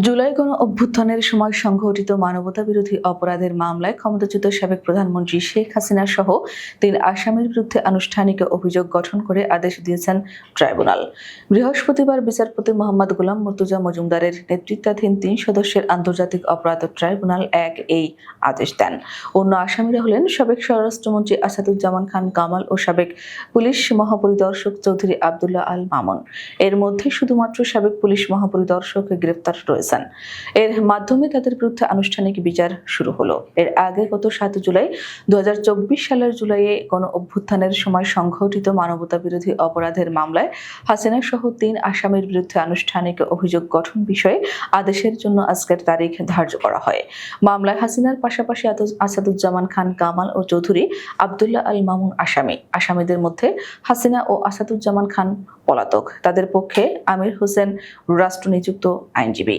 জুলাই গণ অভ্যুত্থানের সময় সংঘটিত মানবতাবিরোধী অপরাধের মামলায় ক্ষমতাচ্যুত সাবেক প্রধানমন্ত্রী শেখ হাসিনা সহ ৩ আসামির বিরুদ্ধে আনুষ্ঠানিক অভিযোগ গঠন করে আদেশ দিয়েছেন ট্রাইব্যুনাল। বৃহস্পতিবার বিচারপতি মোহাম্মদ গোলাম মুর্তুজা মজুমদারের নেতৃত্বাধীন ৩ সদস্যের আন্তর্জাতিক অপরাধ ট্রাইব্যুনাল এই আদেশ দেন। অন্য আসামিরা হলেন সাবেক স্বরাষ্ট্রমন্ত্রী আসাদুজ্জামান খান কামাল ও সাবেক পুলিশ মহাপরিদর্শক চৌধুরী আব্দুল্লাহ আল মামুন। এর মধ্যে শুধুমাত্র সাবেক পুলিশ মহাপরিদর্শক গ্রেফতার রয়েছেন। এর মাধ্যমে তাদের বিরুদ্ধে আনুষ্ঠানিক বিচার শুরু হলো। এর আগে গত ৭ জুলাই ২০২৪ সালের জুলাইয়ে গণ অভ্যুত্থানের সময় সংঘটিত মানবতাবিরোধী অপরাধের মামলায় হাসিনা সহ ৩ আসামির বিরুদ্ধে আনুষ্ঠানিক অভিযোগ গঠন বিষয়ে আদেশের জন্য আজকের তারিখ ধার্য করা হয়। মামলায় হাসিনার পাশাপাশি আসাদুজ্জামান খান কামাল ও চৌধুরী আব্দুল্লাহ আল মামুন আসামিদের মধ্যে হাসিনা ও আসাদুজ্জামান খান পলাতক। তাদের পক্ষে আমির হোসেন রাষ্ট্রনিযুক্ত আইনজীবী।